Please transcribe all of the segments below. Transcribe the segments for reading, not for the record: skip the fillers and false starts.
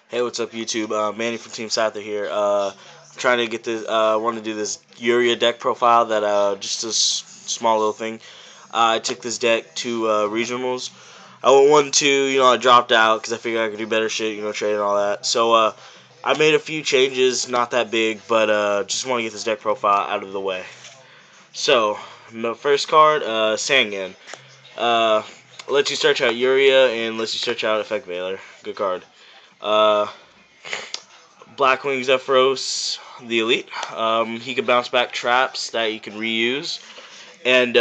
Hey, what's up, YouTube? Manny from TeamScyther here. Trying to get this. Want to do this Uria deck profile. That just a small little thing. I took this deck to regionals. I went 1-2. I dropped out because I figured I could do better shit. Trade and all that. So I made a few changes, not that big, but just want to get this deck profile out of the way. So the first card, Sangan. Lets you search out Uria and lets you search out Effect Veiler. Good card. Blackwing-Zephyros The Elite. He can bounce back traps that you can reuse, and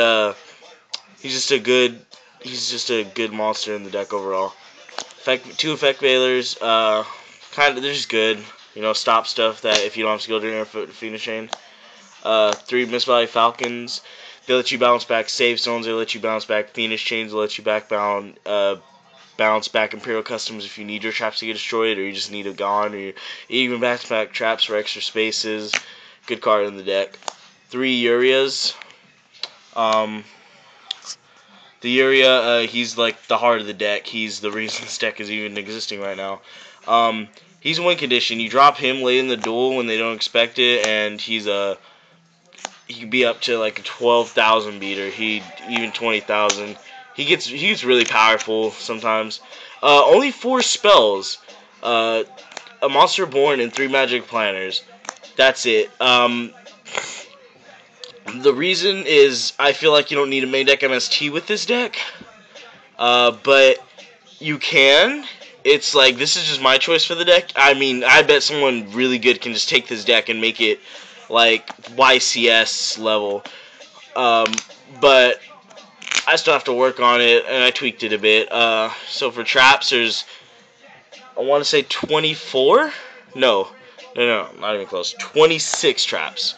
he's just a good monster in the deck overall. Two Effect Veilers, they're just good. Stop stuff that if you don't have skill drain or Fiendish Chain. 3 Misvalue Falcons. They let you bounce back save zones. They let you bounce back Fiendish Chains. They let you bounce back Imperial Customs if you need your traps to get destroyed, or you just need it gone, or you even bounce back traps for extra spaces. Good card in the deck. 3 Urias. The Uria, he's like the heart of the deck. He's the reason this deck is even existing right now. He's win condition. You drop him late in the duel when they don't expect it, and he can be up to like a 12,000 beater. Even 20,000. He gets really powerful sometimes. Only 4 spells. A Monster Reborn and 3 Magic Planners. That's it. The reason is I feel like you don't need a main deck MST with this deck. But you can. It's like, this is just my choice for the deck. I mean, I bet someone really good can just take this deck and make it like YCS level. But I still have to work on it, and I tweaked it a bit. So for traps, there's, I want to say 24? No, not even close. 26 traps,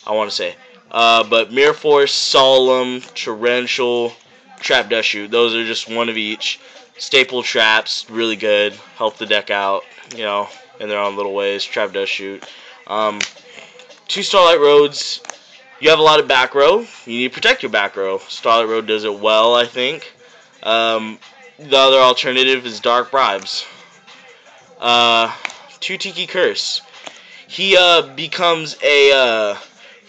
I want to say. But Mirror Force, Solemn, Torrential, Trap Dustshoot. Those are just one of each. Staple traps, really good. Help the deck out, in their own little ways. Trap Dustshoot. 2 Starlight Roads. You have a lot of back row. You need to protect your back row. Starlight Road does it well, I think. The other alternative is Dark Bribes. 2 Tiki Curse. He becomes a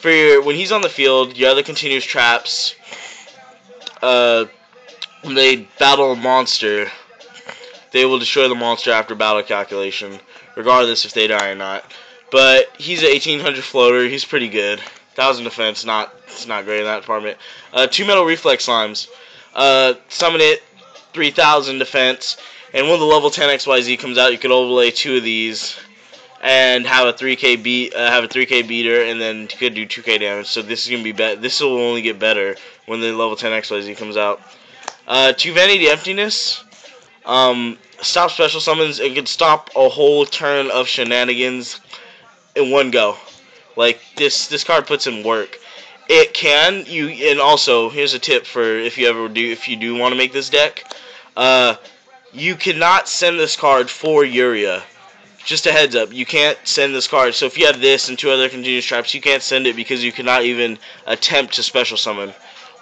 when he's on the field, your other continuous traps. When they battle a monster, they will destroy the monster after battle calculation, regardless if they die or not. But he's an 1800 floater. He's pretty good. 1000 defense, it's not great in that department. 2 Metal Reflex Slimes. Summon it, 3000 defense. And when the level 10 XYZ comes out, you can overlay 2 of these and have a 3K beater, and then you could do 2K damage. So this is gonna be this will only get better when the level 10 XYZ comes out. 2 Vanity Emptiness. Stop special summons. It can stop a whole turn of shenanigans in one go. Like, this card puts in work. It can, and also, here's a tip for if you do want to make this deck. You cannot send this card for Uria. Just a heads up, you can't send this card. So if you have this and 2 other continuous traps, you can't send it because you cannot even attempt to special summon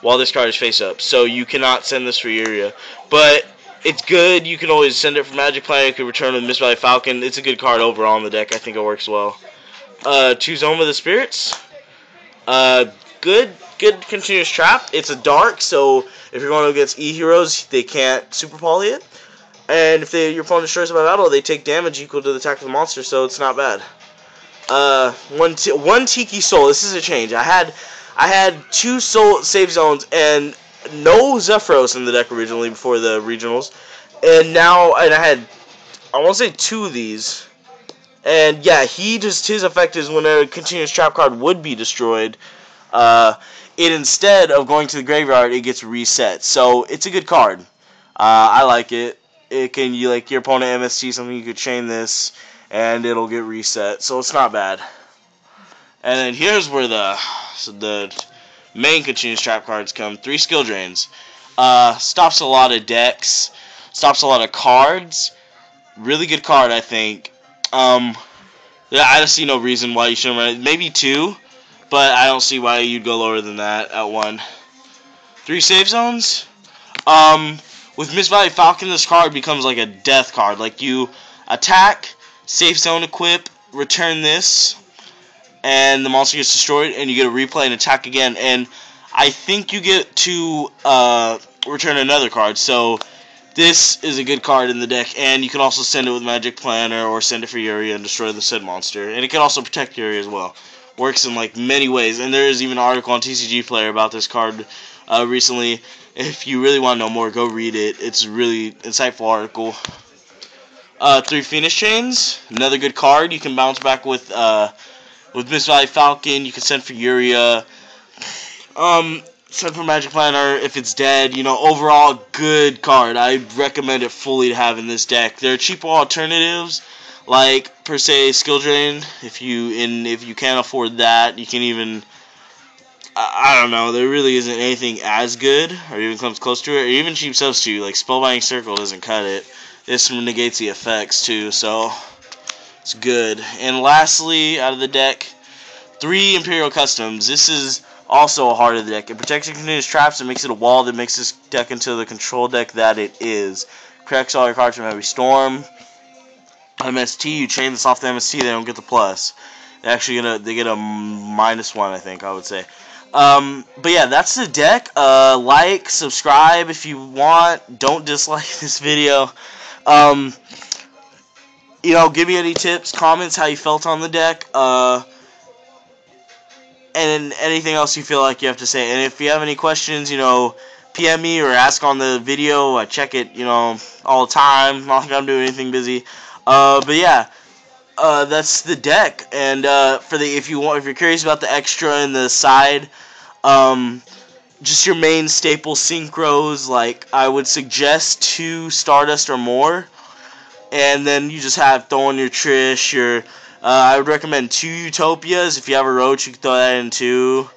while this card is face up. So you cannot send this for Uria. But it's good. You can always send it for Magic Planner. You can return with Misvalue Falcon. It's a good card overall in the deck. I think it works well. 2 Zoma The Spirits. Good continuous trap. It's a dark, so if you're going against E-Heroes, they can't super poly it. And if your opponent destroys it by battle, they take damage equal to the attack of the monster, so it's not bad. 1 Tiki Soul. This is a change. I had 2 soul save zones and no Zephyros in the deck originally before the regionals, and now I want to say 2 of these. And yeah, his effect is when a continuous trap card would be destroyed, instead of going to the graveyard, it gets reset. So it's a good card. I like it. It can, your opponent MST something, you could chain this, and it'll get reset. So it's not bad. And then here's where the main continuous trap cards come. 3 skill drains. Stops a lot of decks. Stops a lot of cards. Really good card, I think. Yeah, I don't see no reason why you shouldn't run it. Maybe 2, but I don't see why you'd go lower than that at 1. 3 save zones. With Misvalue Falcon, this card becomes like a death card. Like, you attack, Safe zone equip, return this, and the monster gets destroyed, and you get a replay and attack again. And I think you get to return another card. So this is a good card in the deck, and you can also send it with Magic Planner or send it for Uria and destroy the said monster. And it can also protect Uria as well. Works in like many ways, and there is even an article on TCG Player about this card recently. If you really want to know more, go read it. It's a really insightful article. 3 Fiendish Chains, another good card. You can bounce back with Miss Valley Falcon. You can send for Uria. Send for Magic Planner if it's dead. You know, overall good card. I recommend it fully to have in this deck. There are cheaper alternatives, like per se Skill Drain. If you can't afford that, you can even I don't know. There really isn't anything as good, or even comes close to it, or even cheap substitute like Spellbinding Circle doesn't cut it. This negates the effects too, so it's good. And lastly, out of the deck, 3 Imperial Customs. This is also a heart of the deck. It protects and continues traps and makes it a wall that makes this deck into the control deck that it is. Protects all your cards from Heavy Storm. MST, you chain this off the MST, they don't get the plus. They get a -1, I think, I would say. But yeah, that's the deck. Like, subscribe if you want. Don't dislike this video. You know, give me any tips, comments, how you felt on the deck, and anything else you feel like you have to say. And if you have any questions, you know, PM me or ask on the video. I check it, you know, all the time. Not like I'm doing anything busy. But yeah, that's the deck. And if you're curious about the extra in the side, just your main staple synchros. Like I would suggest 2 Stardust or more. And then you just have throwing your Trish, I would recommend 2 Utopias. If you have a Roach, you can throw that in too.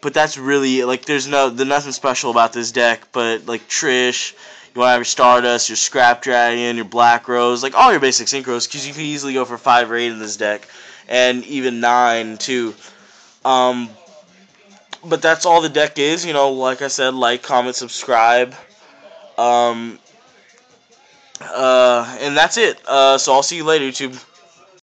But that's really, like, there's nothing special about this deck, but, like, Trish, you want to have your Stardust, your Scrap Dragon, your Black Rose, like, all your basic synchros, because you can easily go for 5 or 8 in this deck, and even 9, too. But that's all the deck is, you know, like I said, like, comment, subscribe. And that's it. So I'll see you later, YouTube.